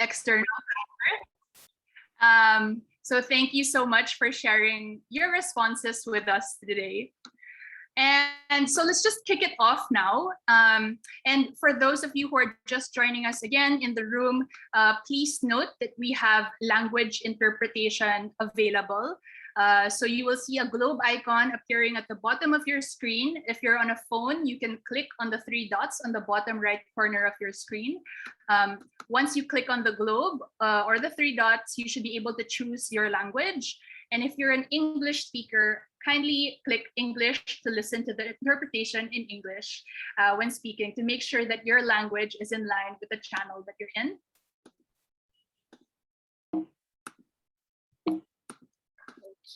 external. So thank you so much for sharing your responses with us today. And so let's just kick it off now. And for those of you who are just joining us again in the room, please note that we have language interpretation available. So you will see a globe icon appearing at the bottom of your screen. If you're on a phone, you can click on the 3 dots on the bottom right corner of your screen. Once you click on the globe or the 3 dots, you should be able to choose your language. And if you're an English speaker, kindly click English to listen to the interpretation in English when speaking to make sure that your language is in line with the channel that you're in.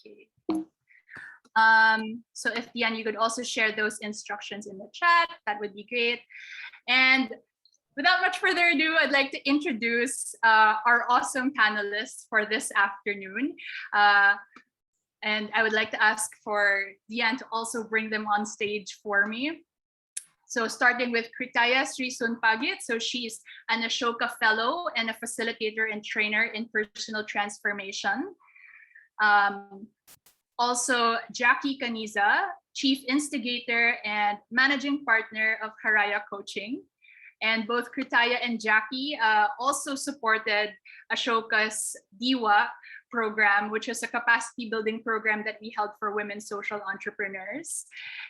Okay. So if Diane, you could also share those instructions in the chat, that would be great. And without much further ado, I'd like to introduce our awesome panelists for this afternoon. And I would like to ask for Diane to also bring them on stage for me. So starting with KRITAYA SREESUNPAGIT. So she's an Ashoka Fellow and a facilitator and trainer in personal transformation. Also, Jackie Caniza, Chief Instigator and Managing Partner of KRITAYA Coaching. And both KRITAYA and Jackie also supported Ashoka's DIWA program, which is a capacity building program that we held for women social entrepreneurs.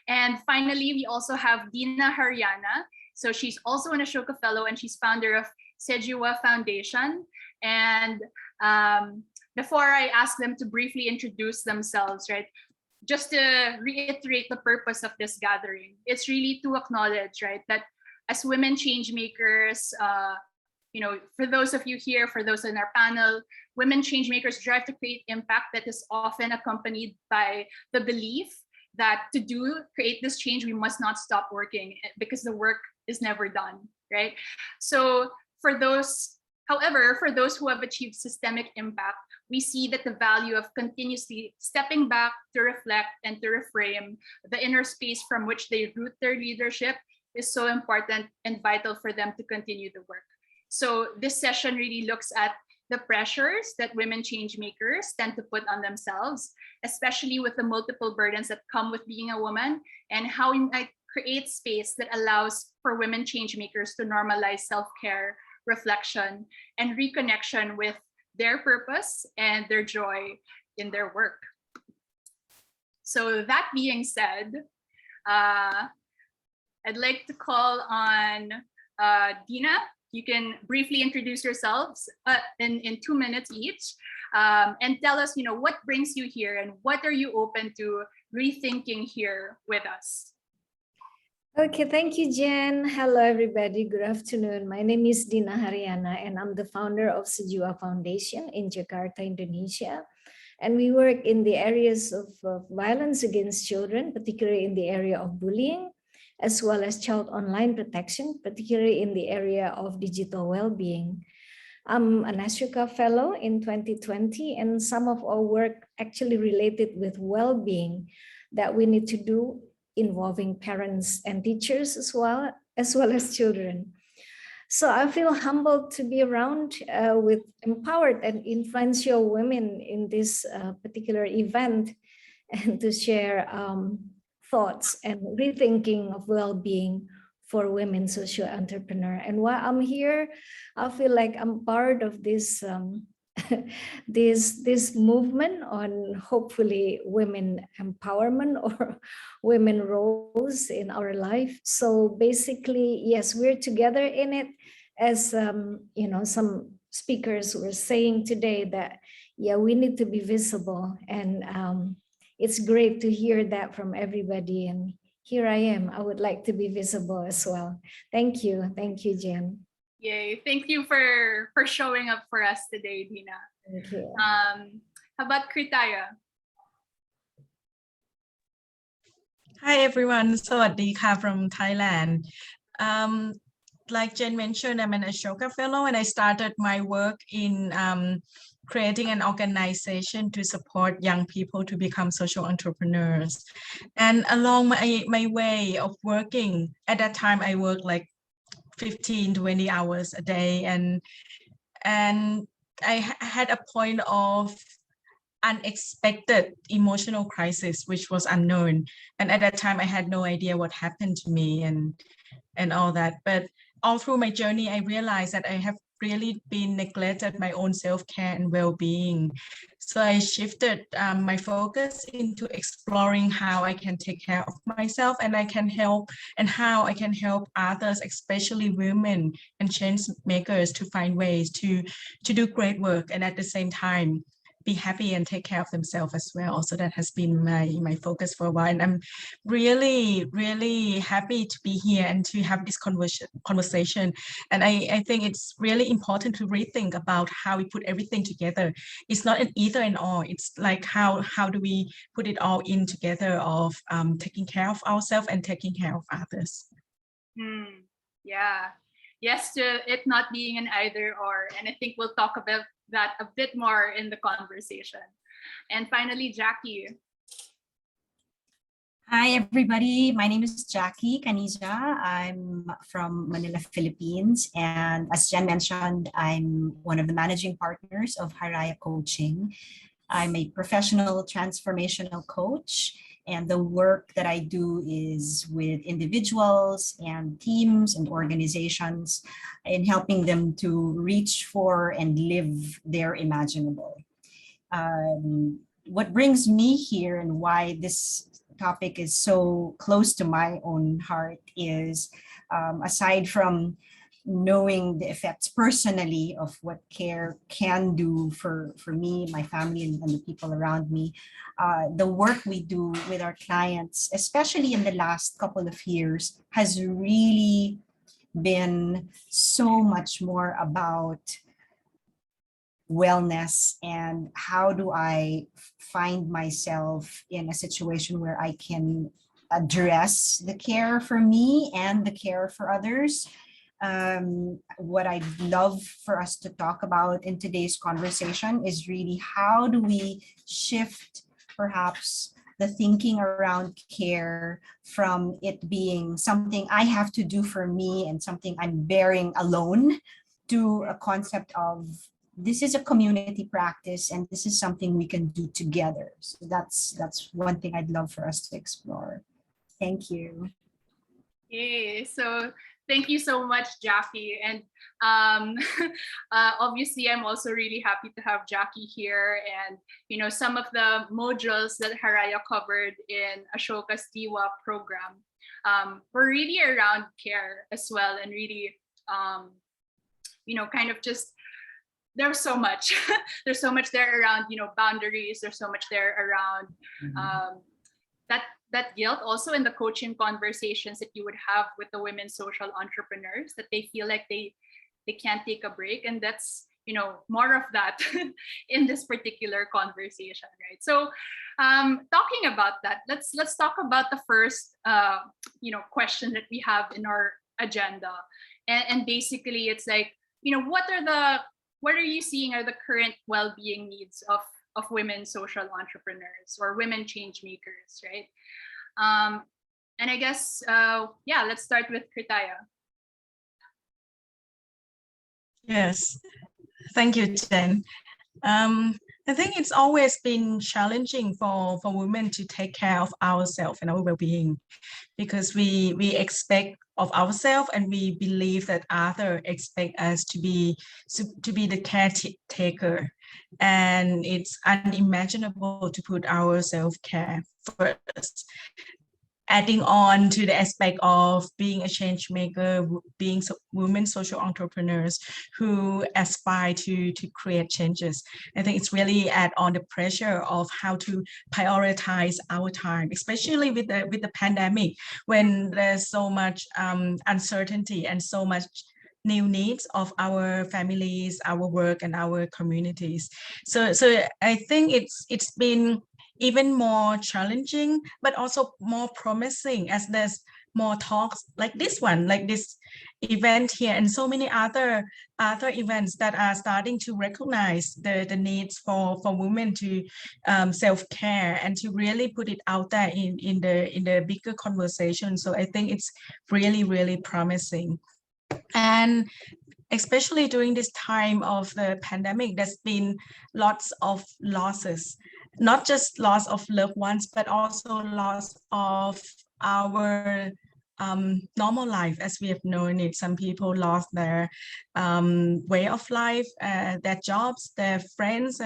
And finally, we also have Dina Haryana. So she's also an Ashoka Fellow and she's founder of Sejiwa Foundation. And before I ask them to briefly introduce themselves, right, just to reiterate the purpose of this gathering, it's really to acknowledge, right, that as women change makers, you know, for those of you here, for those in our panel, women change makers drive to create impact that is often accompanied by the belief that to create this change, we must not stop working because the work is never done, right? So for those, however, for those who have achieved systemic impact, we see that the value of continuously stepping back to reflect and to reframe the inner space from which they root their leadership is so important and vital for them to continue the work. So this session really looks at the pressures that women change makers tend to put on themselves, especially with the multiple burdens that come with being a woman, and how we might create space that allows for women change makers to normalize self-care, reflection, and reconnection with their purpose and their joy in their work. So that being said, I'd like to call on Dina. You can briefly introduce yourselves in 2 minutes each, and tell us, you know, what brings you here and what are you open to rethinking here with us? Okay, thank you, Jen. Hello, everybody. Good afternoon. My name is Dina Haryana, and I'm the founder of Sejiwa Foundation in Jakarta, Indonesia. And we work in the areas of violence against children, particularly in the area of bullying, as well as child online protection, particularly in the area of digital well-being. I'm an Ashoka Fellow in 2020, and some of our work actually related with well-being that we need to do involving parents and teachers as well as children. So I feel humbled to be around with empowered and influential women in this particular event and to share thoughts and rethinking of well-being for women social entrepreneur. And while I'm here, I feel like I'm part of this this movement on hopefully women empowerment or women roles in our life. So basically, yes, we're together in it, as you know, some speakers were saying today that, yeah, we need to be visible, and it's great to hear that from everybody. And here I am. I would like to be visible as well. Thank you, Jen. Yay! Thank you for showing up for us today, Dina. Thank you. How about KRITAYA? Hi everyone, Sawadee from Thailand. Like Jen mentioned, I'm an Ashoka Fellow, and I started my work in creating an organization to support young people to become social entrepreneurs. And along my way of working, at that time I worked like 15-20 hours a day, and and I had a point of unexpected emotional crisis, which was unknown. And at that time, I had no idea what happened to me and all that. But all through my journey, I realized that I have really been neglected my own self-care and well-being. So I shifted my focus into exploring how I can take care of myself and how I can help others, especially women and change makers, to find ways to do great work and at the same time be happy and take care of themselves as well. So that has been my focus for a while. And I'm really happy to be here and to have this conversation. And I think it's really important to rethink about how we put everything together. It's not an either and or. It's like how do we put it all in together of taking care of ourselves and taking care of others. Yeah. Yes to it not being an either or. And I think we'll talk about that a bit more in the conversation. And finally, Jackie. Hi, everybody. My name is Jackie Caniza. I'm from Manila, Philippines. And as Jen mentioned, I'm one of the managing partners of Haraya Coaching. I'm a professional transformational coach. And the work that I do is with individuals and teams and organizations in helping them to reach for and live their imaginable. What brings me here and why this topic is so close to my own heart is aside from knowing the effects personally of what care can do for me, my family, and the people around me, the work we do with our clients, especially in the last couple of years, has really been so much more about wellness and how do I find myself in a situation where I can address the care for me and the care for others. What I'd love for us to talk about in today's conversation is really how do we shift perhaps the thinking around care from it being something I have to do for me and something I'm bearing alone to a concept of this is a community practice and this is something we can do together. So that's one thing I'd love for us to explore. Thank you. Yay. So thank you so much, Jackie. And obviously, I'm also really happy to have Jackie here. And, you know, some of the modules that Haraya covered in Ashoka's Diwa program were really around care as well. And really, you know, kind of just, there's so much. There's so much there around, you know, boundaries. There's so much there around that guilt also in the coaching conversations that you would have with the women social entrepreneurs, that they feel like they can't take a break. And that's, you know, more of that in this particular conversation, right? So talking about that, let's talk about the first you know, question that we have in our agenda. And basically it's like, you know, what are you seeing are the current well-being needs of women social entrepreneurs or women change makers, right? And I guess, yeah, let's start with KRITAYA. Yes, thank you, Jen. I think it's always been challenging for women to take care of ourselves and our well-being, because we expect of ourselves and we believe that others expect us to be the caretaker, and it's unimaginable to put our self-care first. Adding on to the aspect of being a change maker, being women social entrepreneurs who aspire to create changes. I think it's really add on the pressure of how to prioritize our time, especially with the pandemic, when there's so much uncertainty and so much new needs of our families, our work, and our communities. So I think it's been even more challenging, but also more promising as there's more talks like this one, like this event here, and so many other events that are starting to recognize the needs for women to self-care and to really put it out there in the bigger conversation. So I think it's really promising. And especially during this time of the pandemic, there's been lots of losses, not just loss of loved ones, but also loss of our normal life as we have known it. Some people lost their way of life, their jobs, their friends,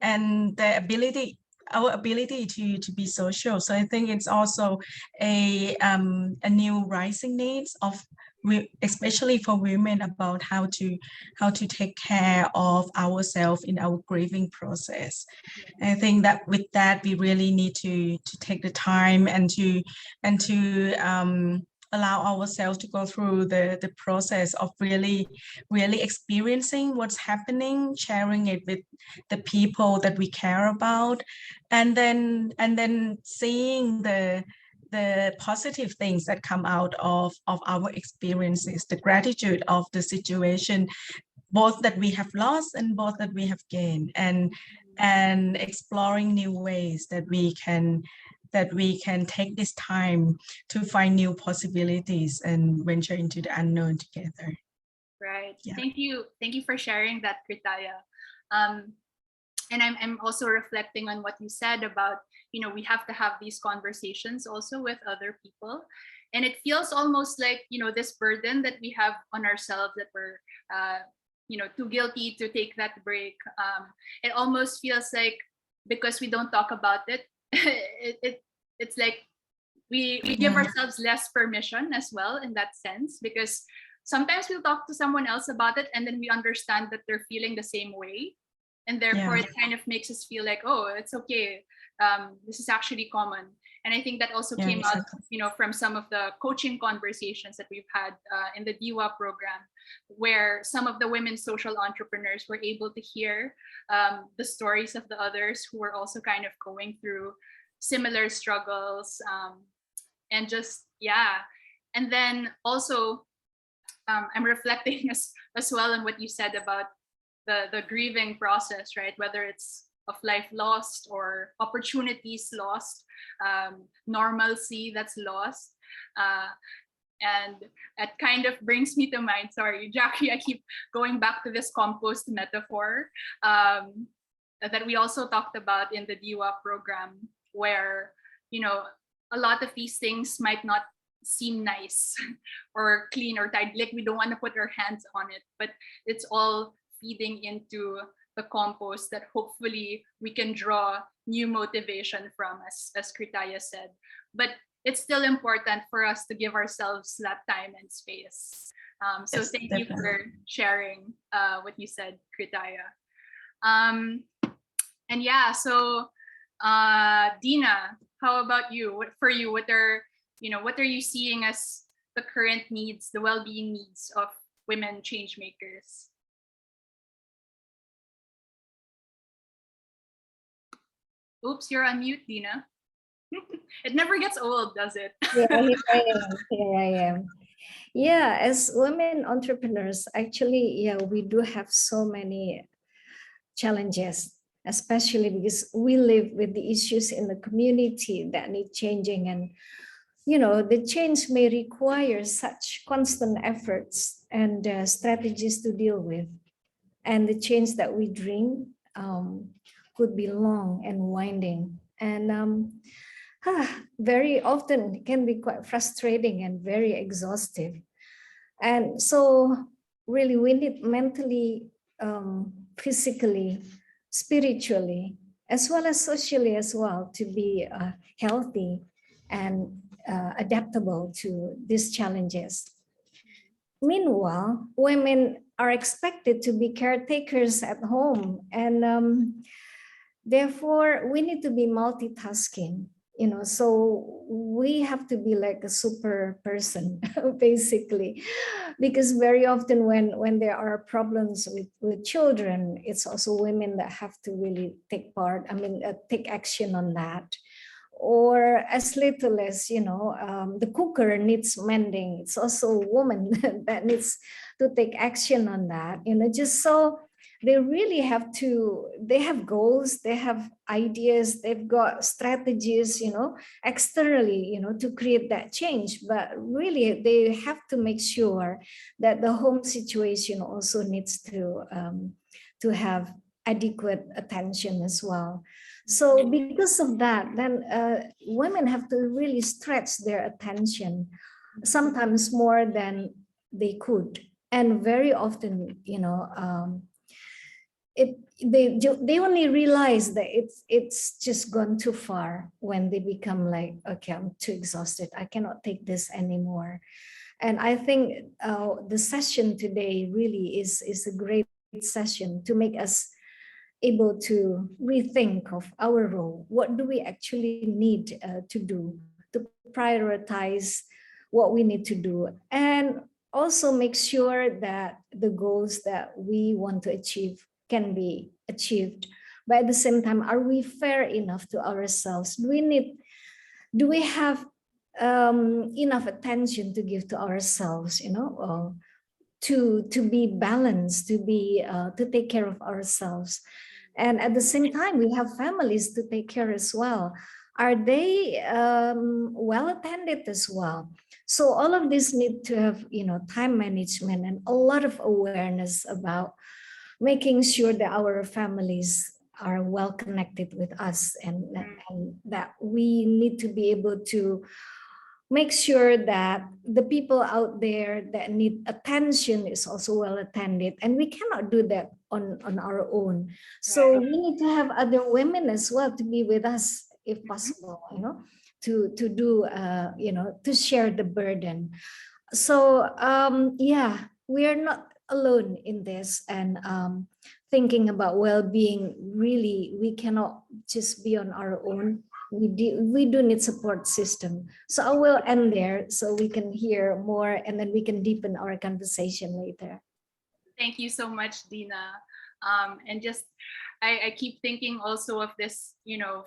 and their ability, our ability to be social. So I think it's also a new rising needs of, especially for women, about how to take care of ourselves in our grieving process. I think that with that we really need to take the time and to allow ourselves to go through the process of really experiencing what's happening, sharing it with the people that we care about, and then seeing the positive things that come out of our experiences, the gratitude of the situation, both that we have lost and both that we have gained, and exploring new ways that we can take this time to find new possibilities and venture into the unknown together. Right. Yeah. Thank you for sharing that, KRITAYA. And I'm also reflecting on what you said about, we have to have these conversations also with other people. And it feels almost like, this burden that we have on ourselves, that we're, too guilty to take that break. It almost feels like, because we don't talk about it, it's like we give ourselves less permission as well, in that sense, because sometimes we'll talk to someone else about it and then we understand that they're feeling the same way, and therefore it kind of makes us feel like, oh, it's okay, this is actually common. And I think that also came out, from some of the coaching conversations that we've had in the DIWA program, where some of the women social entrepreneurs were able to hear the stories of the others who were also kind of going through similar struggles, and just, and then also I'm reflecting as well on what you said about the grieving process, right? Whether it's of life lost or opportunities lost, normalcy that's lost. And it kind of brings me to mind, sorry, Jackie, I keep going back to this compost metaphor that we also talked about in the DIWA program, where, a lot of these things might not seem nice or clean or tidy, like we don't want to put our hands on it, but it's all feeding into the compost that hopefully we can draw new motivation from, as KRITAYA said. But it's still important for us to give ourselves that time and space. So yes, thank you for sharing what you said, KRITAYA. And so Dina, how about you? What are you seeing as the current needs, the well-being needs of women change makers? Oops, you're on mute, Dina. It never gets old, does it? Yeah, here I am. Yeah, as women entrepreneurs, actually, we do have so many challenges, especially because we live with the issues in the community that need changing. And, the change may require such constant efforts and strategies to deal with. And the change that we dream could be long and winding. And very often can be quite frustrating and very exhaustive. And so really we need mentally, physically, spiritually, as well as socially as well, to be healthy and adaptable to these challenges. Meanwhile, women are expected to be caretakers at home, and therefore we need to be multitasking. So we have to be like a super person, basically, because very often when there are problems with children, it's also women that have to really take part, take action on that. Or as little as, the cooker needs mending, it's also a woman that needs to take action on that, just so they really have to, they have goals, they have ideas, they've got strategies, externally, to create that change. But really, they have to make sure that the home situation also needs to have adequate attention as well. So because of that, then women have to really stretch their attention, sometimes more than they could. And very often, they only realize that it's just gone too far when they become like, okay, I'm too exhausted, I cannot take this anymore. And I think the session today really is a great session to make us able to rethink of our role. What do we actually need to do to prioritize what we need to do, and also make sure that the goals that we want to achieve can be achieved. But at the same time, are we fair enough to ourselves? Do we have enough attention to give to ourselves, to be balanced, to take care of ourselves? And at the same time, we have families to take care as well. Are they well attended as well? So all of this need to have, time management and a lot of awareness about making sure that our families are well connected with us, and that we need to be able to make sure that the people out there that need attention is also well attended. And we cannot do that on our own. So we need to have other women as well to be with us if possible, to do, to share the burden. So yeah, we are not alone in this, and thinking about well-being, really, we cannot just be on our own. We do need support system. So I will end there so we can hear more, and then we can deepen our conversation later. Thank you so much, Dina. And just, I keep thinking also of this,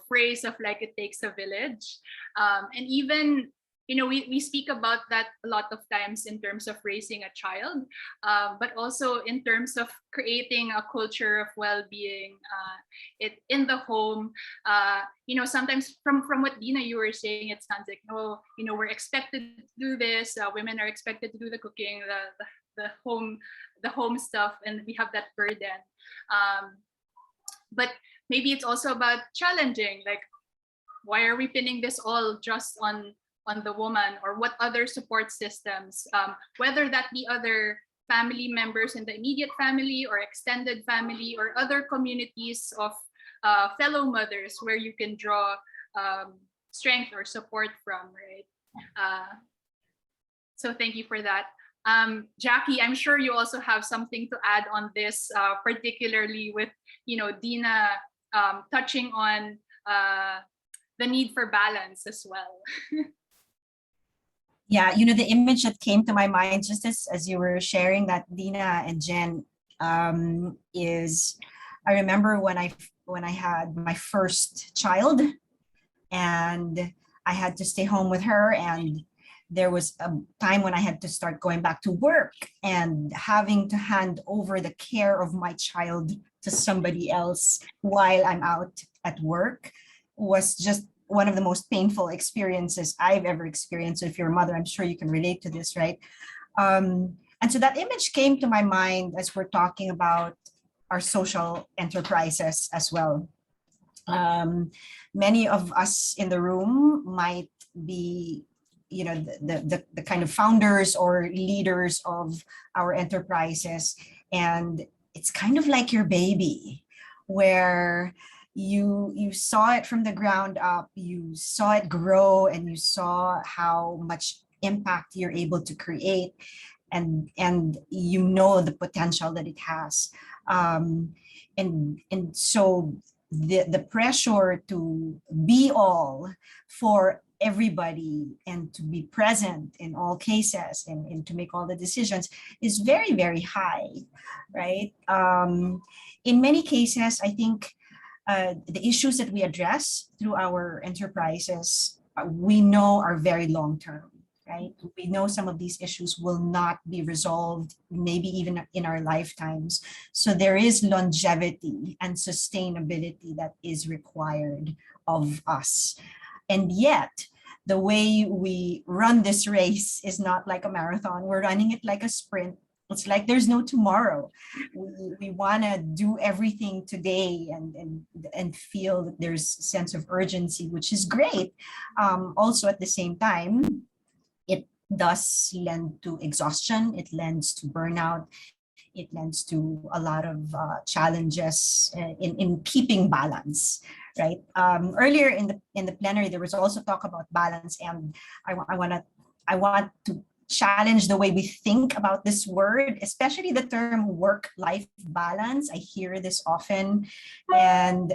phrase of like, it takes a village. And even, we speak about that a lot of times in terms of raising a child, but also in terms of creating a culture of well-being in the home. Sometimes from what Dina, you were saying, it sounds like, we're expected to do this. Women are expected to do the cooking, the home stuff, and we have that burden. But maybe it's also about challenging, like, why are we pinning this all just on the woman, or what other support systems, whether that be other family members in the immediate family or extended family, or other communities of fellow mothers where you can draw strength or support from, right? So thank you for that. Jackie, I'm sure you also have something to add on this, particularly with, Dina touching on the need for balance as well. Yeah, the image that came to my mind just as you were sharing that, Dina and Jen, is, I remember when I had my first child, and I had to stay home with her, and there was a time when I had to start going back to work and having to hand over the care of my child to somebody else while I'm out at work was just one of the most painful experiences I've ever experienced. So if you're a mother, I'm sure you can relate to this, right? And so that image came to my mind as we're talking about our social enterprises as well. Many of us in the room might be, the kind of founders or leaders of our enterprises, and it's kind of like your baby, where you saw it from the ground up, you saw it grow, and you saw how much impact you're able to create, and the potential that it has, and so the pressure to be all for everybody and to be present in all cases and to make all the decisions is very, very high, right? In many cases, I think the issues that we address through our enterprises, we know are very long-term. right? We know some of these issues will not be resolved, maybe even in our lifetimes. So there is longevity and sustainability that is required of us. And yet, the way we run this race is not like a marathon. We're running it like a sprint. It's like there's no tomorrow. We want to do everything today and feel that there's a sense of urgency, which is great. Also, at the same time, it does lend to exhaustion. It lends to burnout. It lends to a lot of challenges in keeping balance, right? Earlier in the plenary, there was also talk about balance, and I want to challenge the way we think about this word, especially the term work-life balance. I hear this often, and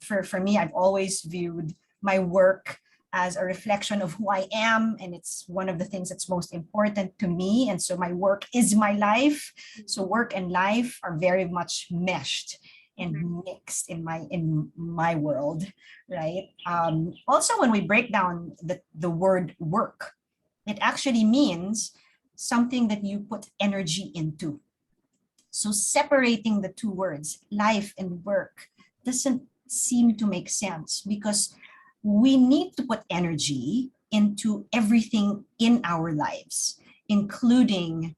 for me, I've always viewed my work as a reflection of who I am, and it's one of the things that's most important to me. And so my work is my life. So work and life are very much meshed and mixed in my world, right? Also, when we break down the word work, it actually means something that you put energy into. So separating the two words, life and work, doesn't seem to make sense, because we need to put energy into everything in our lives, including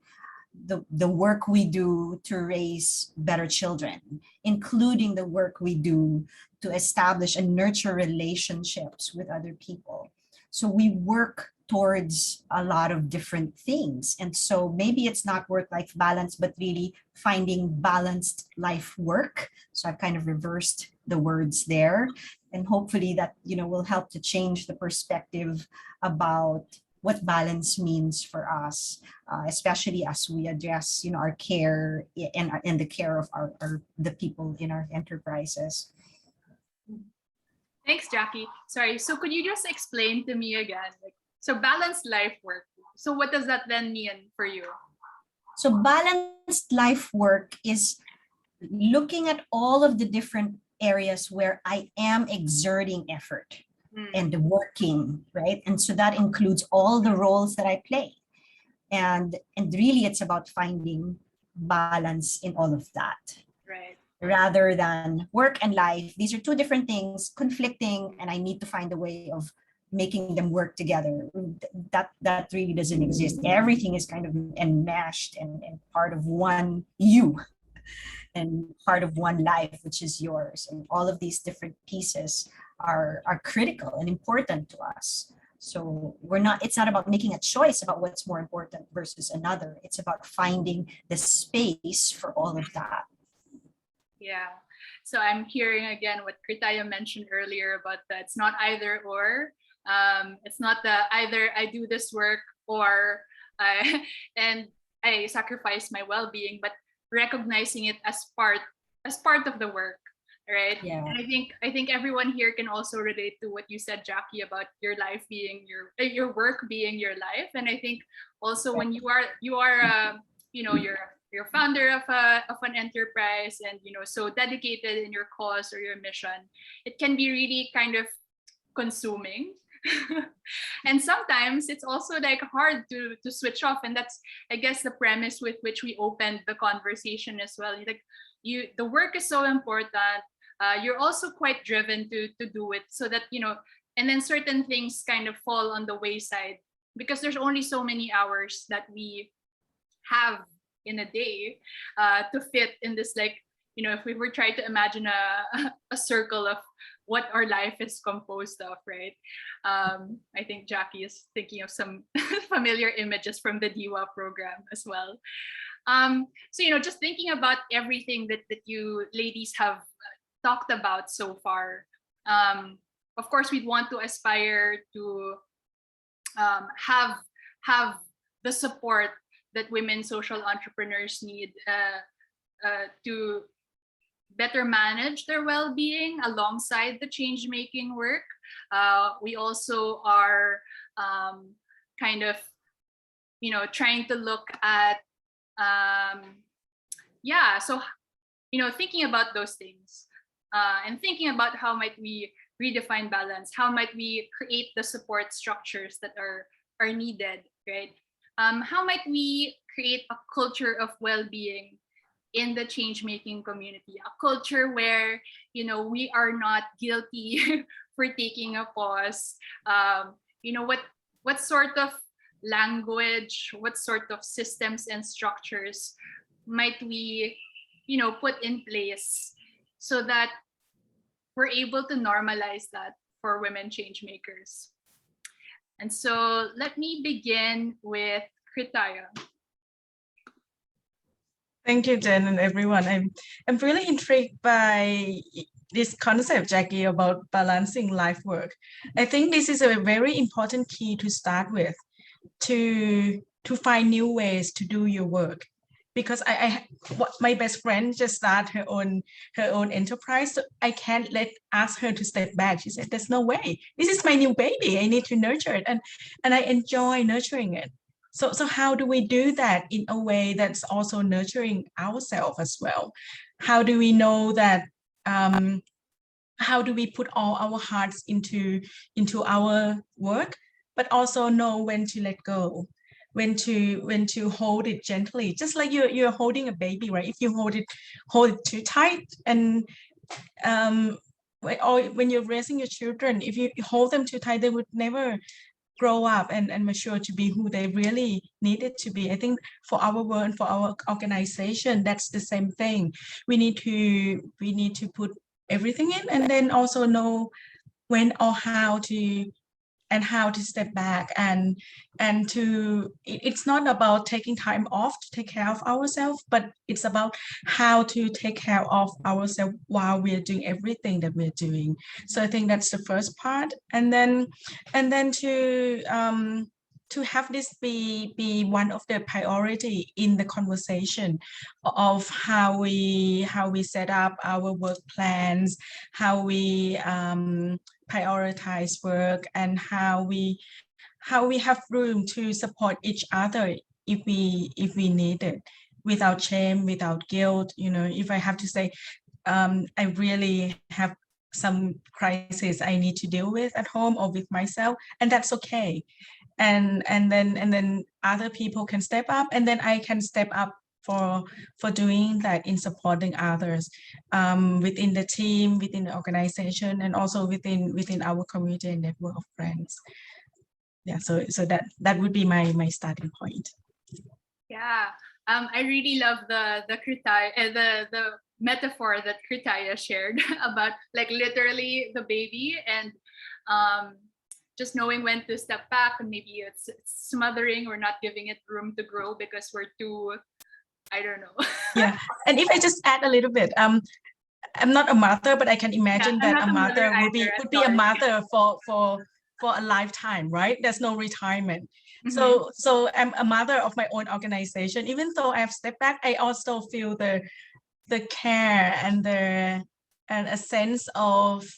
the work we do to raise better children, including the work we do to establish and nurture relationships with other people. So we work towards a lot of different things. And so maybe it's not work-life balance, but really finding balanced life work. So I've kind of reversed the words there. And hopefully that, will help to change the perspective about what balance means for us, especially as we address, our care and the care of the people in our enterprises. Thanks, Jackie. Sorry, so could you just explain to me again, so balanced life work, so what does that then mean for you? So balanced life work is looking at all of the different areas where I am exerting effort and working, right? And so that includes all the roles that I play. And really it's about finding balance in all of that. Right. Rather than work and life, these are two different things, conflicting, and I need to find a way of making them work together. That really doesn't exist. Everything is kind of enmeshed and part of one you and part of one life, which is yours. And all of these different pieces are critical and important to us. So it's not about making a choice about what's more important versus another. It's about finding the space for all of that. Yeah. So I'm hearing again what KRITAYA mentioned earlier about that it's not either or. It's not the either I do this work or I sacrifice my well-being, but recognizing it as part of the work, right? Yeah. And I think everyone here can also relate to what you said, Jackie, about your life being your work being your life. And I think also when you are you're founder of an enterprise and so dedicated in your cause or your mission, it can be really kind of consuming. And sometimes it's also hard to switch off, and that's I guess the premise with which we opened the conversation as well. The work is so important. You're also quite driven to do it, so that and then certain things kind of fall on the wayside because there's only so many hours that we have in a day to fit in this if we were trying to imagine a circle of what our life is composed of, right? I think Jackie is thinking of some familiar images from the DIWA program as well. So just thinking about everything that you ladies have talked about so far, of course we'd want to aspire to have the support that women social entrepreneurs need to better manage their well-being alongside the change-making work. We also are kind of, trying to look at, thinking about those things and thinking about how might we redefine balance, how might we create the support structures that are are needed, right? How might we create a culture of well-being in the change-making community, a culture where, you know, we are not guilty for taking a pause? You know, what sort of language, what sort of systems and structures might we, you know, put in place so that we're able to normalize that for women change makers? And so let me begin with KRITAYA. Thank you, Jen, and everyone. I'm really intrigued by this concept, Jackie, about balancing life work. I think this is a very important key to start with, to find new ways to do your work. Because my best friend just started her own enterprise, so I can't ask her to step back. She said, "There's no way. This is my new baby. I need to nurture it, and I enjoy nurturing it." So how do we do that in a way that's also nurturing ourselves as well? How do we know that? How do we put all our hearts into our work, but also know when to let go, when to hold it gently, just like you're holding a baby, right? If you hold it too tight, and or when you're raising your children, if you hold them too tight, they would never grow up and mature to be who they really needed to be. I think for our work and for our organization, that's the same thing. We need to put everything in, and then also know when or how to step back, and it's not about taking time off to take care of ourselves, but it's about how to take care of ourselves while we're doing everything that we're doing. So I think that's the first part, and then to have this be one of the priority in the conversation of how we set up our work plans, how we prioritize work, and how we have room to support each other if we need it, without shame, without guilt. You know, if I have to say, I really have some crisis I need to deal with at home or with myself, and that's okay. And then other people can step up, and then I can step up for doing that in supporting others within the team, within the organization, and also within our community and network of friends. Yeah, so that would be my starting point. Yeah, I really love the KRITAYA, the metaphor that KRITAYA shared about, like, literally the baby, and just knowing when to step back, and maybe it's smothering or not giving it room to grow because we're too, I don't know. Yeah, and if I just add a little bit, I'm not a mother, but I can imagine that a mother would be a mother for a lifetime, right? There's no retirement. Mm-hmm. So I'm a mother of my own organization. Even though I have stepped back, I also feel the care and a sense of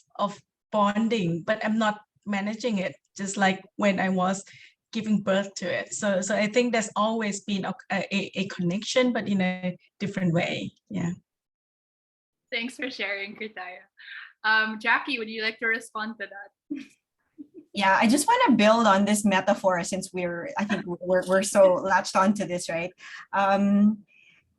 bonding, but I'm not managing it just like when I was giving birth to it. So I think there's always been a connection, but in a different way. Yeah. Thanks for sharing, KRITAYA. Jackie, would you like to respond to that? Yeah, I just want to build on this metaphor, since I think we're so latched onto this, right?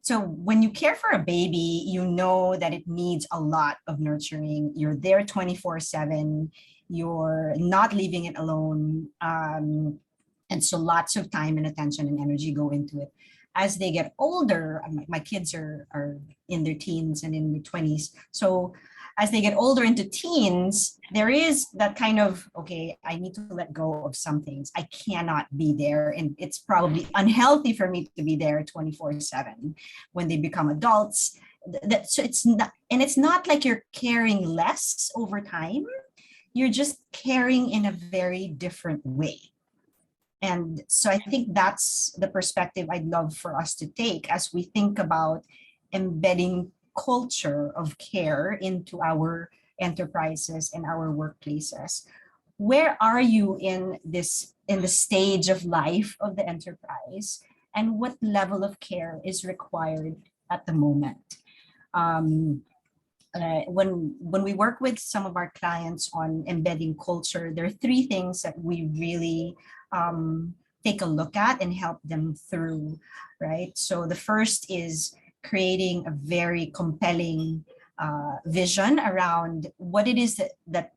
So when you care for a baby, you know that it needs a lot of nurturing. You're there 24/7. You're not leaving it alone. And so lots of time and attention and energy go into it. As they get older, my kids are in their teens and in their 20s. So as they get older into teens, there is that kind of, okay, I need to let go of some things. I cannot be there. And it's probably unhealthy for me to be there 24/7 when they become adults. So it's not like you're caring less over time. You're just caring in a very different way. And so I think that's the perspective I'd love for us to take as we think about embedding culture of care into our enterprises and our workplaces. Where are you in the stage of life of the enterprise, and what level of care is required at the moment? when we work with some of our clients on embedding culture, there are three things that we really take a look at and help them through, right? So the first is creating a very compelling vision around what it is that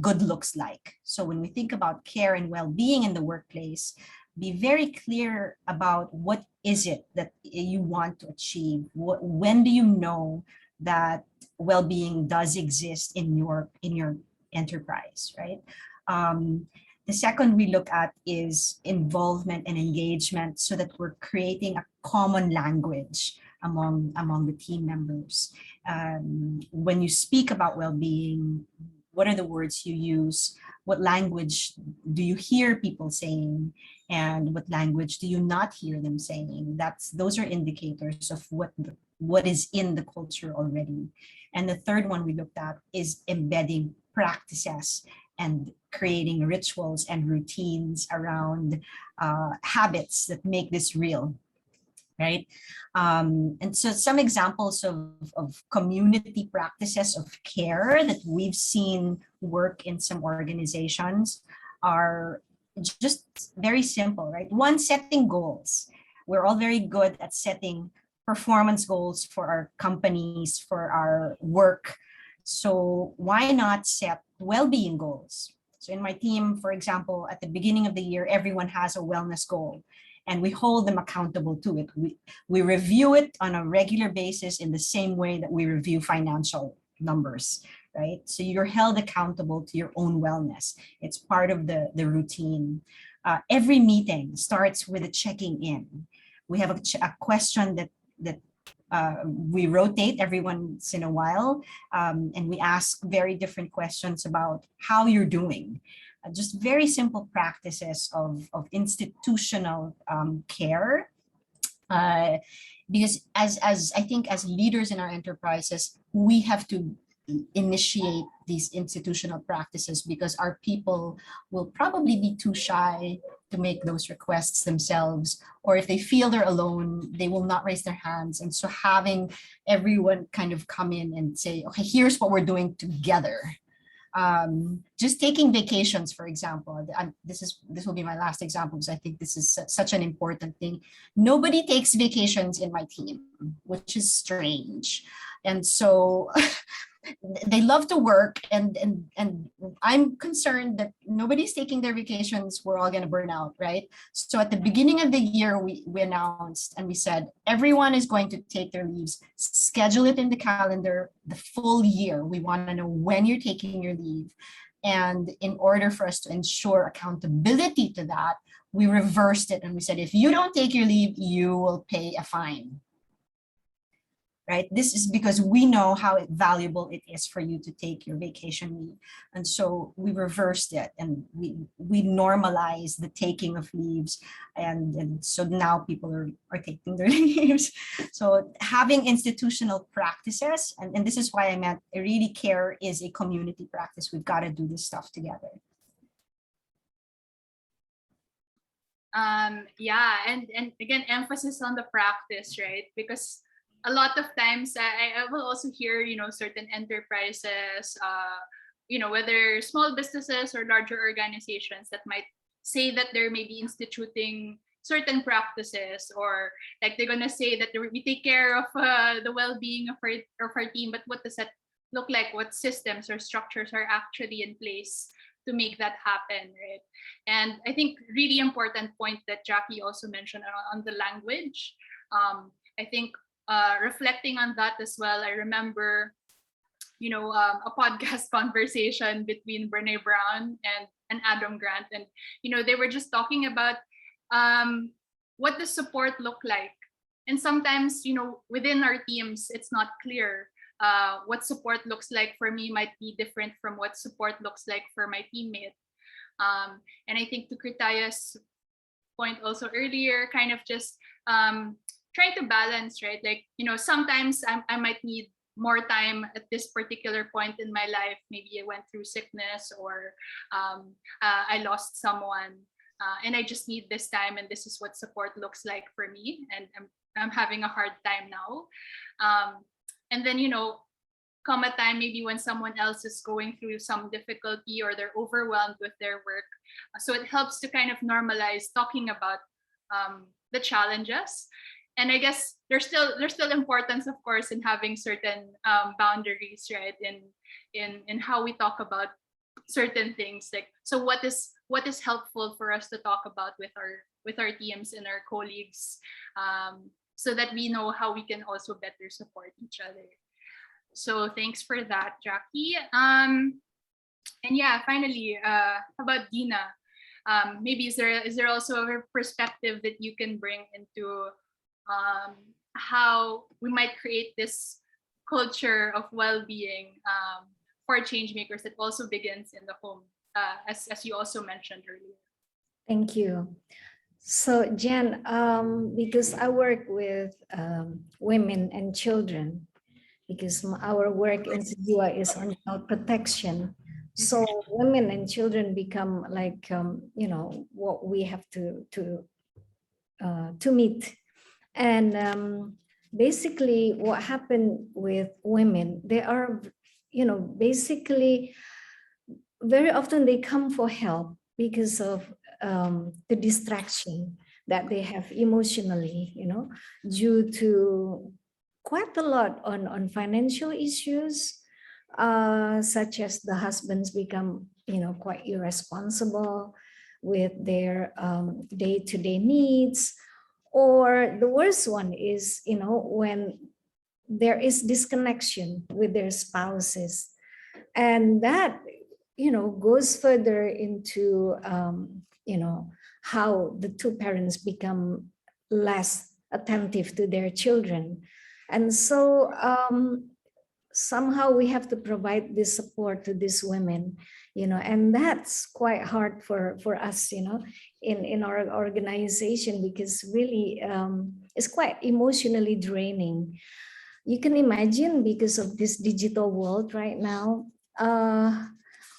good looks like. So when we think about care and well-being in the workplace, be very clear about what is it that you want to achieve. When do you know that well-being does exist in your enterprise, right? The second we look at is involvement and engagement, so that we're creating a common language among the team members. When you speak about well-being, what are the words you use? What language do you hear people saying? And what language do you not hear them saying? Those are indicators of what is in the culture already. And the third one we looked at is embedding practices and creating rituals and routines around habits that make this real, right? And so some examples of community practices of care that we've seen work in some organizations are just very simple, right? One, setting goals. We're all very good at setting performance goals for our companies, for our work. So why not set well-being goals? So in my team, for example, at the beginning of the year, everyone has a wellness goal, and we hold them accountable to it. We review it on a regular basis in the same way that we review financial numbers, right? So you're held accountable to your own wellness. It's part of the routine. Every meeting starts with a checking in. We have a question that we rotate every once in a while, and we ask very different questions about how you're doing. Just very simple practices of institutional care. Because as I think as leaders in our enterprises, we have to initiate these institutional practices, because our people will probably be too shy to make those requests themselves, or if they feel they're alone, they will not raise their hands. And so having everyone kind of come in and say, okay, here's what we're doing together. Just taking vacations, for example. This will be my last example, because I think this is such an important thing. Nobody takes vacations in my team, which is strange. And so they love to work, and I'm concerned that nobody's taking their vacations. We're all going to burn out, right? So at the beginning of the year, we announced and we said, everyone is going to take their leaves, schedule it in the calendar, the full year. We want to know when you're taking your leave. And in order for us to ensure accountability to that, we reversed it and we said, if you don't take your leave, you will pay a fine. Right? This is because we know how valuable it is for you to take your vacation leave. And so we reversed it, and we normalized the taking of leaves. And so now people are taking their leaves. So having institutional practices, and this is why I meant really care is a community practice. We've got to do this stuff together. Yeah, and again, emphasis on the practice, right? Because a lot of times I will also hear, certain enterprises, whether small businesses or larger organizations, that might say that they're maybe instituting certain practices, or like they're going to say that we take care of the well-being of our team, but what does that look like? What systems or structures are actually in place to make that happen, right? And I think really important point that Jackie also mentioned on the language. I think reflecting on that as well, I remember, a podcast conversation between Brene Brown and Adam Grant, and they were just talking about what does support look like, and sometimes within our teams it's not clear. What support looks like for me might be different from what support looks like for my teammate. And I think to KRITAYA's point also earlier, kind of just try to balance, right? Like, sometimes I might need more time at this particular point in my life. Maybe I went through sickness, or I lost someone, and I just need this time, and this is what support looks like for me, and I'm having a hard time now. And then, come a time maybe when someone else is going through some difficulty or they're overwhelmed with their work. So it helps to kind of normalize talking about the challenges. And I guess there's still importance, of course, in having certain boundaries, right? In how we talk about certain things. Like, so what is helpful for us to talk about with our teams and our colleagues, so that we know how we can also better support each other. So thanks for that, Jackie. And yeah, finally, how about Dina? Maybe is there also a perspective that you can bring into how we might create this culture of well-being for change makers that also begins in the home, as you also mentioned earlier. Thank you. So Jen, because I work with women and children, because our work in Sejua is on child protection. So women and children become like, what we have to meet. And basically what happened with women, they are, basically very often they come for help because of the distraction that they have emotionally, due to quite a lot on financial issues, such as the husbands become, quite irresponsible with their day-to-day needs. Or the worst one is, when there is disconnection with their spouses. And that, goes further into, how the two parents become less attentive to their children. And so somehow we have to provide this support to these women, and that's quite hard for us, in our organization, because really it's quite emotionally draining. You can imagine, because of this digital world right now,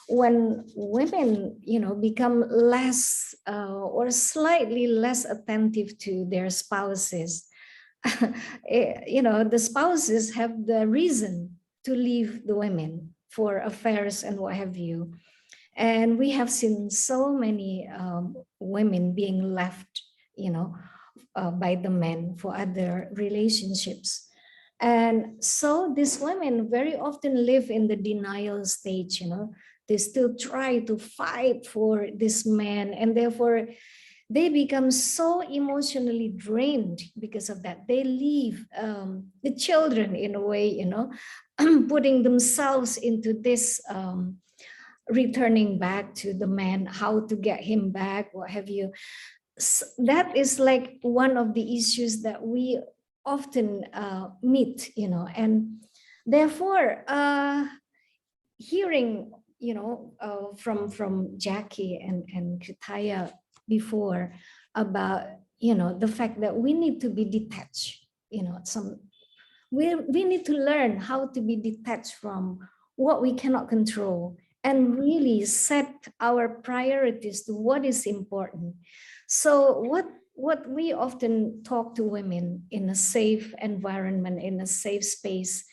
when women, become less or slightly less attentive to their spouses, the spouses have the reason to leave the women for affairs and what have you. And we have seen so many women being left, by the men for other relationships. And so these women very often live in the denial stage, they still try to fight for this man, and therefore they become so emotionally drained because of that. They leave the children in a way, putting themselves into this returning back to the man, how to get him back, what have you. So that is like one of the issues that we often meet, and therefore hearing, from Jackie and KRITAYA before about, the fact that we need to be detached, we need to learn how to be detached from what we cannot control and really set our priorities to what is important. So what we often talk to women in a safe environment, in a safe space,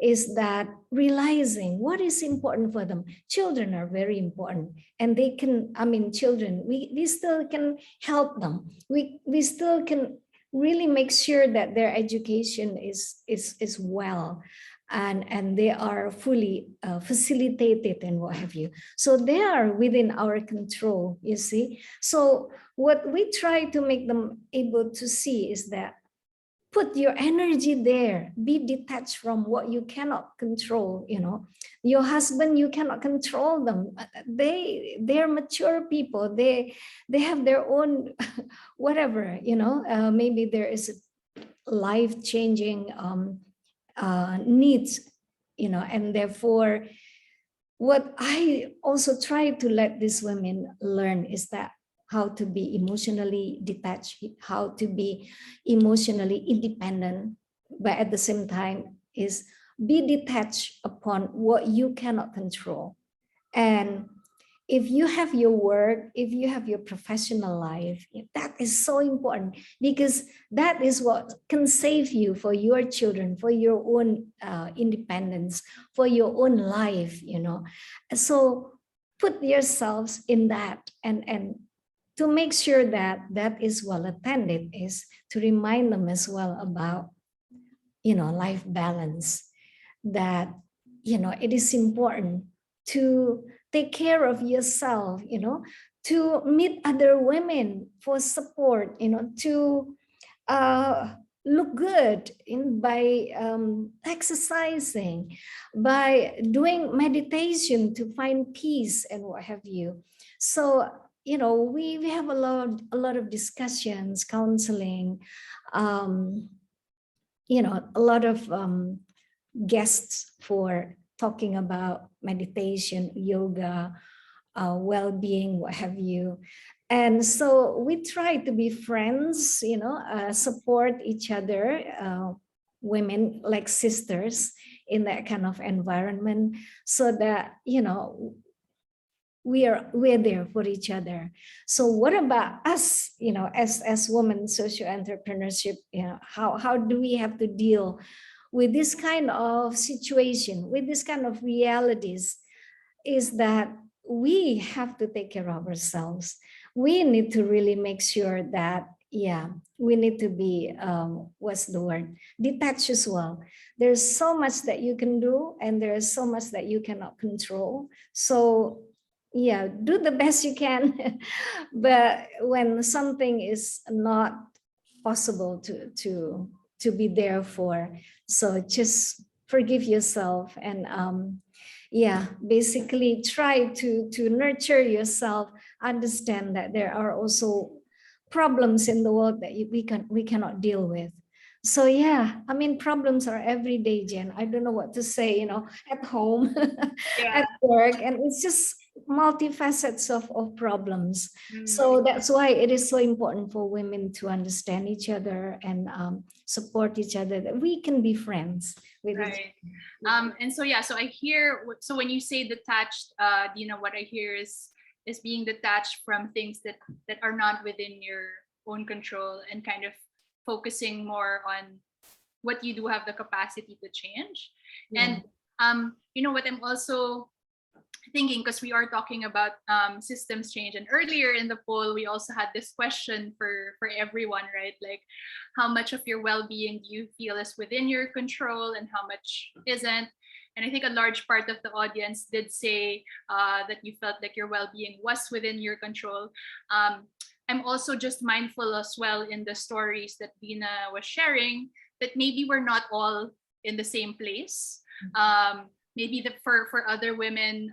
is that realizing what is important for them. Children are very important, and they can, children, we still can help them. We still can really make sure that their education is well, and they are fully facilitated and what have you. So they are within our control, you see. So what we try to make them able to see is that put your energy there, be detached from what you cannot control. Your husband, you cannot control them. They're mature people. They have their own whatever, maybe there is life-changing needs, and therefore what I also try to let these women learn is that how to be emotionally detached, how to be emotionally independent, but at the same time is be detached upon what you cannot control. And if you have your work, if you have your professional life, that is so important, because that is what can save you for your children, for your own independence, for your own life, So put yourselves in that, and to make sure that that is well attended, is to remind them as well about, life balance, that, it is important to take care of yourself, to meet other women for support, to look good by exercising, by doing meditation to find peace and what have you. So, we have a lot of discussions, counseling, a lot of guests for talking about meditation, yoga, well-being, what have you. And so we try to be friends, support each other, women like sisters in that kind of environment, so that, we're there for each other. So what about us, as women social entrepreneurship, how do we have to deal with this kind of situation, with this kind of realities, is that we have to take care of ourselves. We need to really make sure that, we need to be, what's the word? Detached as well. There's so much that you can do, and there's so much that you cannot control. So do the best you can. But when something is not possible to be there for, so just forgive yourself, and basically try to nurture yourself. Understand that there are also problems in the world that we cannot deal with. So problems are every day, Jen. I don't know what to say, at home, at work, and it's just multifacets of problems. So that's why it is so important for women to understand each other and support each other, that we can be friends with each other. And so I hear, so when you say detached, what I hear is being detached from things that are not within your own control, and kind of focusing more on what you do have the capacity to change. And what I'm also thinking, because we are talking about systems change, and earlier in the poll we also had this question for everyone, right? Like, how much of your well-being do you feel is within your control, and how much isn't? And I think a large part of the audience did say that you felt like your well-being was within your control. I'm also just mindful as well in the stories that Dina was sharing, that maybe we're not all in the same place. Maybe for other women,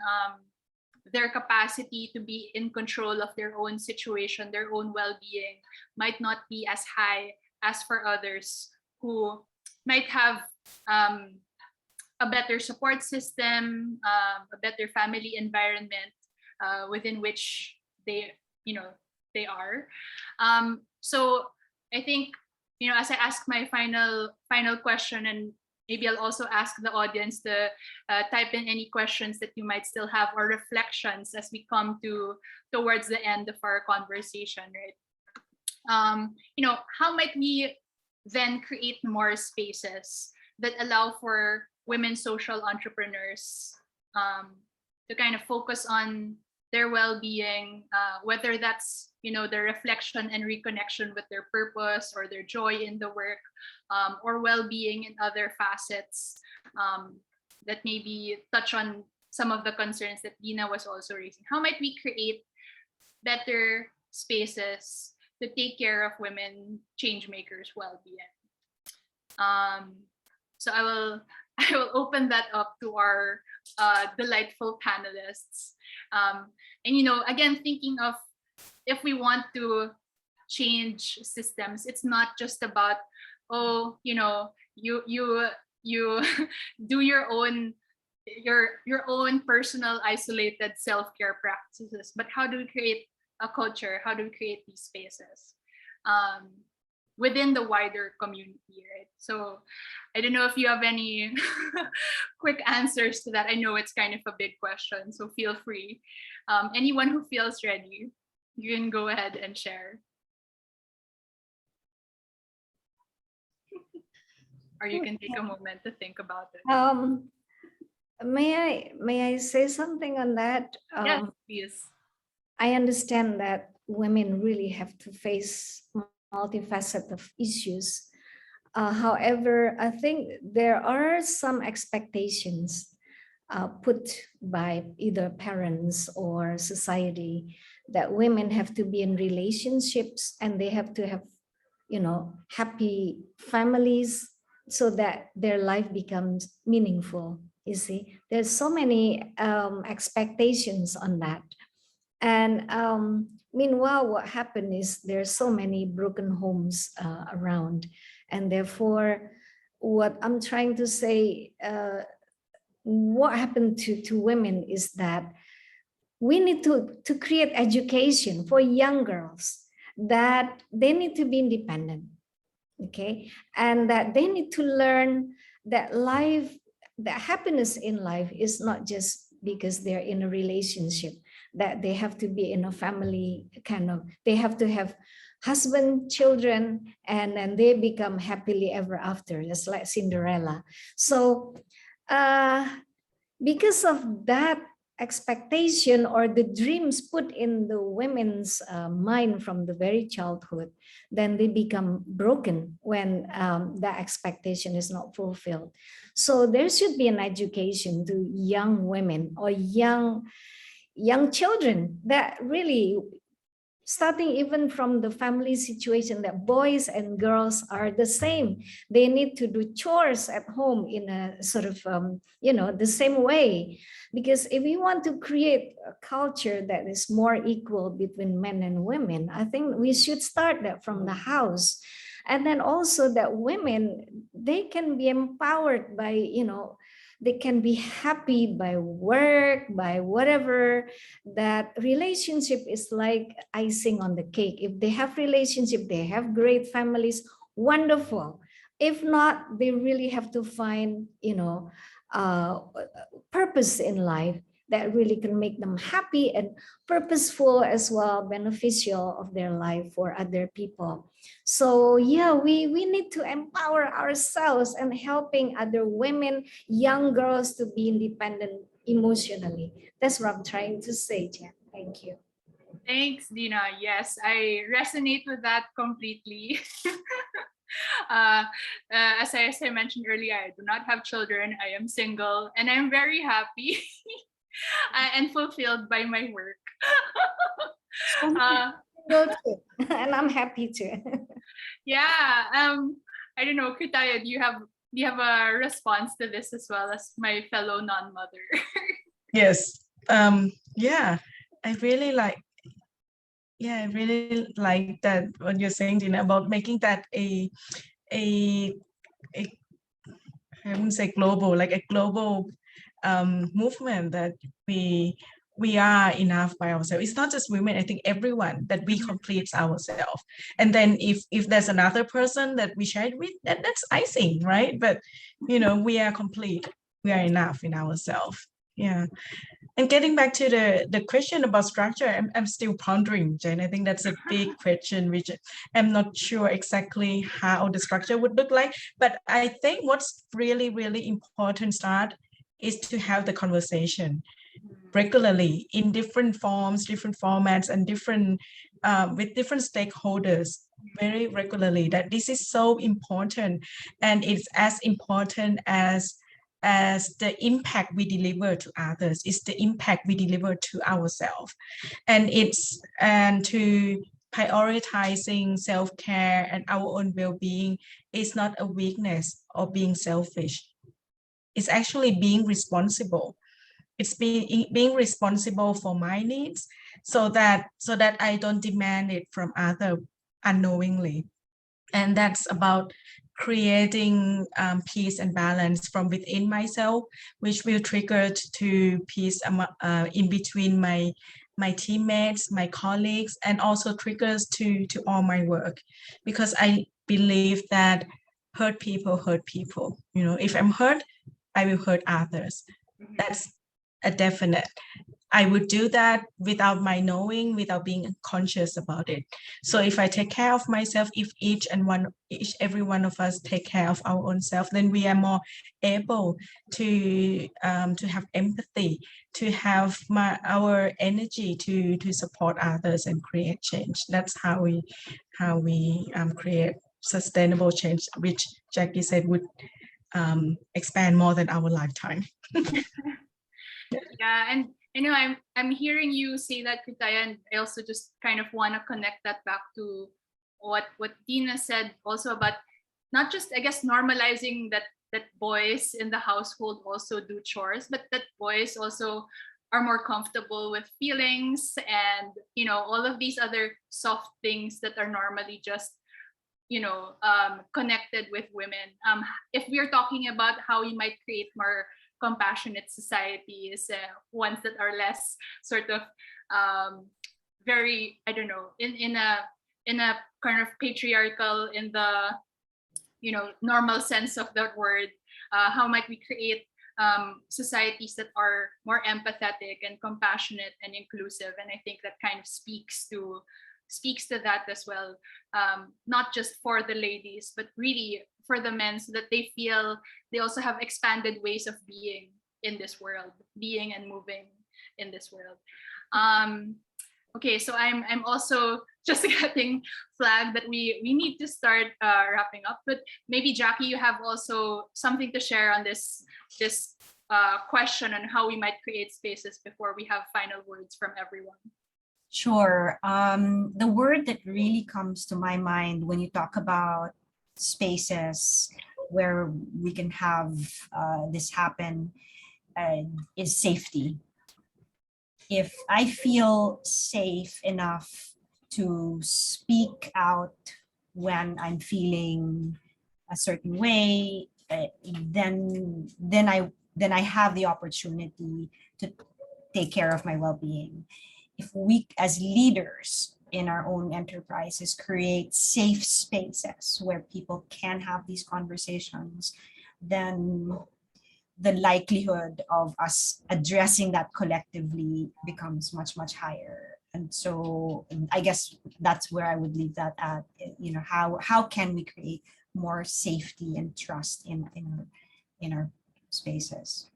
their capacity to be in control of their own situation, their own well-being, might not be as high as for others who might have a better support system, a better family environment within which they are. So I think, as I ask my final question, and maybe I'll also ask the audience to type in any questions that you might still have, or reflections as we come towards the end of our conversation, right? How might we then create more spaces that allow for women social entrepreneurs to kind of focus on their well-being, whether that's the reflection and reconnection with their purpose, or their joy in the work, or well-being in other facets that maybe touch on some of the concerns that Dina was also raising. How might we create better spaces to take care of women change makers' well-being? So I will open that up to our delightful panelists. And again, thinking of, if we want to change systems, it's not just about, you do your own personal isolated self-care practices, but how do we create a culture? How do we create these spaces? within the wider community, right? So I don't know if you have any quick answers to that. I know it's kind of a big question, so feel free. Anyone who feels ready, you can go ahead and share. Or you can take a moment to think about it. May I say something on that? Yes, please. I understand that women really have to face multifaceted of issues. However, I think there are some expectations put by either parents or society that women have to be in relationships and they have to have, happy families so that their life becomes meaningful. You see, there's so many expectations on that. And meanwhile, what happened is there's so many broken homes around. And therefore, what I'm trying to say, what happened to women is that we need to create education for young girls that they need to be independent, okay? And that they need to learn that life, that happiness in life is not just because they're in a relationship, that they have to be in a family they have to have husband, children, and then they become happily ever after, just like Cinderella. So because of that expectation or the dreams put in the women's mind from the very childhood, then they become broken when that expectation is not fulfilled. So there should be an education to young women or young children that really, starting even from the family situation, that boys and girls are the same. They need to do chores at home in a sort of, the same way. Because if we want to create a culture that is more equal between men and women, I think we should start that from the house. And then also that women, they can be empowered by, they can be happy by work, by whatever. That relationship is like icing on the cake. If they have relationship, they have great families, wonderful. If not, they really have to find, purpose in life that really can make them happy and purposeful as well, beneficial of their life for other people. So yeah, we need to empower ourselves and helping other women, young girls to be independent emotionally. That's what I'm trying to say, Jen. Thank you. Thanks, Dina. Yes, I resonate with that completely. As I mentioned earlier, I do not have children. I am single and I'm very happy and fulfilled by my work. And I'm happy too. Yeah. I don't know, KRITAYA, do you have a response to this as well as my fellow non-mother? Yes. Yeah, I really like that what you're saying, Dina, about making that a I wouldn't say global, like a global movement, that we are enough by ourselves. It's not just women, I think everyone, that we complete ourselves. And then if there's another person that we share it with, that's icing, right? But we are complete, we are enough in ourselves. Yeah. And getting back to the question about structure, I'm still pondering, Jen. I think that's a big question, which I'm not sure exactly how the structure would look like. But I think what's really, really important start is to have the conversation regularly in different forms, different formats, and different with different stakeholders very regularly. That this is so important, and it's as important as the impact we deliver to others, is the impact we deliver to ourselves. And to prioritizing self-care and our own well-being is not a weakness or being selfish. It's actually being responsible. It's being responsible for my needs so that I don't demand it from others unknowingly. And that's about creating peace and balance from within myself, which will trigger to peace in between my teammates, my colleagues, and also triggers to all my work. Because believe that hurt people, you know, if I'm hurt, I will hurt others. That's a definite. I would do that without my knowing, without being conscious about it. So if I take care of myself, if every one of us take care of our own self, then we are more able to have empathy, to have our energy to support others and create change. That's how we create sustainable change, which Jackie said would expand more than our lifetime. Yeah, and you know, I'm hearing you say that, KRITAYA, and I also just kind of want to connect that back to what Dina said also about not just, I guess, normalizing that boys in the household also do chores, but that boys also are more comfortable with feelings and, you know, all of these other soft things that are normally just, you know, connected with women. If we're talking about how we might create more compassionate societies, ones that are less sort of very, I don't know, in a kind of patriarchal, in the, you know, normal sense of that word, how might we create societies that are more empathetic and compassionate and inclusive? And I think that kind of speaks to that as well, not just for the ladies, but really for the men, so that they feel they also have expanded ways of being in this world, being and moving in this world. Okay, so I'm also just getting flagged that we need to start wrapping up, but maybe Jackie, you have also something to share on this question on how we might create spaces before we have final words from everyone. Sure. The word that really comes to my mind when you talk about spaces where we can have this happen is safety. If I feel safe enough to speak out when I'm feeling a certain way, then I have the opportunity to take care of my well-being. If we as leaders in our own enterprises create safe spaces where people can have these conversations, then the likelihood of us addressing that collectively becomes much, much higher. And so I guess that's where I would leave that at. You know, how can we create more safety and trust in our spaces?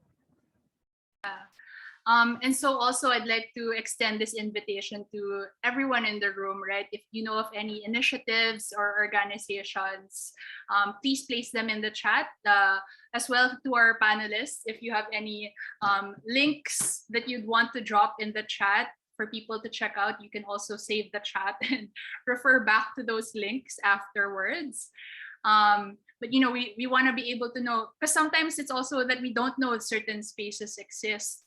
And so also I'd like to extend this invitation to everyone in the room, right? If you know of any initiatives or organizations, please place them in the chat, as well to our panelists. If you have any links that you'd want to drop in the chat for people to check out, you can also save the chat and refer back to those links afterwards. But you know, we want to be able to know, because sometimes it's also that we don't know if certain spaces exist.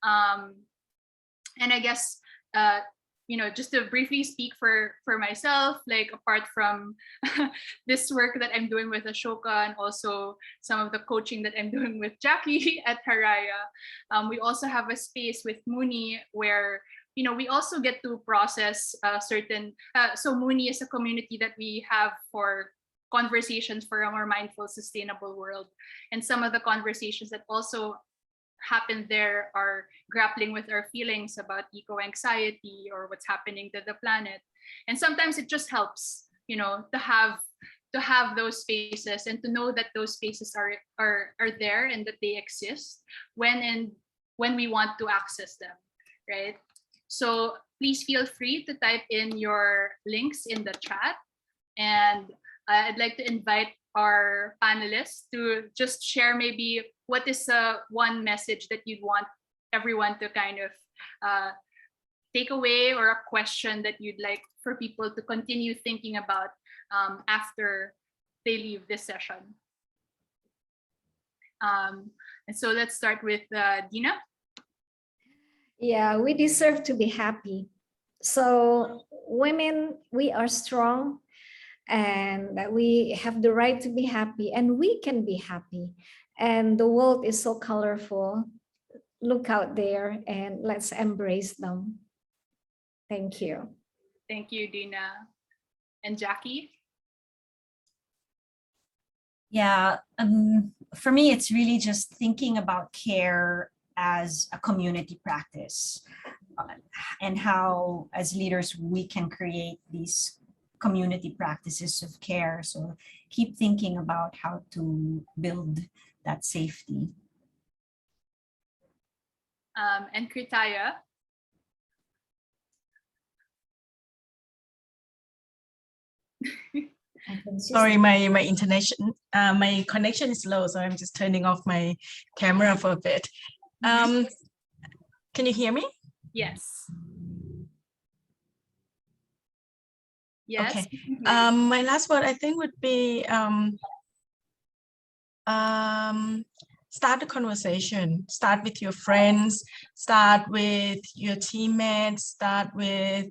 And I guess, you know, just to briefly speak for myself, like apart from this work that I'm doing with Ashoka and also some of the coaching that I'm doing with Jackie at KRITAYA, we also have a space with Mooney where, you know, we also get to process certain, so Mooney is a community that we have for conversations for a more mindful, sustainable world. And some of the conversations that also happen there are grappling with our feelings about eco-anxiety or what's happening to the planet. And sometimes it just helps, you know, to have those spaces and to know that those spaces are there and that they exist when we want to access them, right? So please feel free to type in your links in the chat. And I'd like to invite our panelists to just share maybe what is one message that you'd want everyone to kind of take away, or a question that you'd like for people to continue thinking about after they leave this session. And so let's start with Dina. Yeah, we deserve to be happy. So women, we are strong, and that we have the right to be happy, and we can be happy. And the world is so colorful. Look out there and let's embrace them. Thank you. Thank you, Dina. And Jackie? Yeah, for me, it's really just thinking about care as a community practice, and how as leaders we can create these community practices of care. So keep thinking about how to build that safety. And KRITAYA? Sorry, my connection is low, so I'm just turning off my camera for a bit. Can you hear me? Yes. Yes. Okay. My last word I think would be start the conversation. Start with your friends, start with your teammates, start with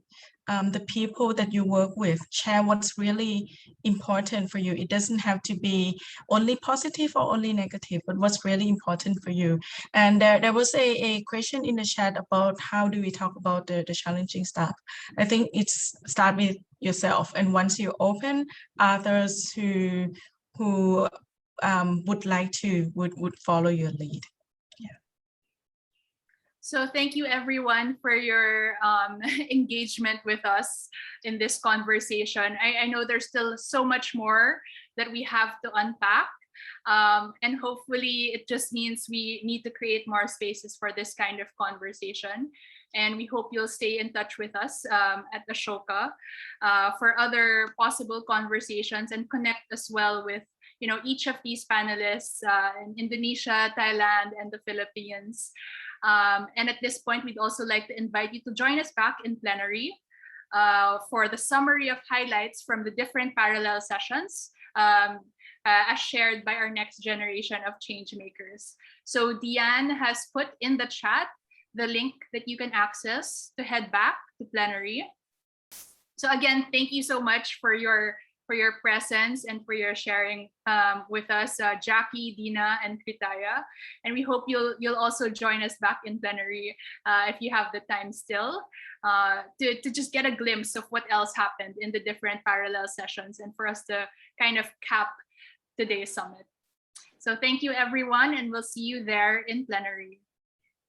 the people that you work with. Share what's really important for you. It doesn't have to be only positive or only negative, but what's really important for you. And there was a question in the chat about how do we talk about the challenging stuff. I think it's start with yourself, and once you open, others who would like to would follow your lead. Yeah. So thank you everyone for your engagement with us in this conversation. I know there's still so much more that we have to unpack. And hopefully it just means we need to create more spaces for this kind of conversation. And we hope you'll stay in touch with us at Ashoka for other possible conversations, and connect as well with each of these panelists in Indonesia, Thailand, and the Philippines. And at this point, we'd also like to invite you to join us back in plenary for the summary of highlights from the different parallel sessions as shared by our next generation of change makers. So Diane has put in the chat the link that you can access to head back to plenary. So again, thank you so much for your presence and for your sharing with us, Jackie, Dina, and KRITAYA. And we hope you'll also join us back in plenary if you have the time still to just get a glimpse of what else happened in the different parallel sessions, and for us to kind of cap today's summit. So thank you everyone, and we'll see you there in plenary.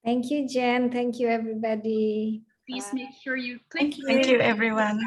Thank you, Jen. Thank you, everybody. Please make sure you click. Thank you everyone.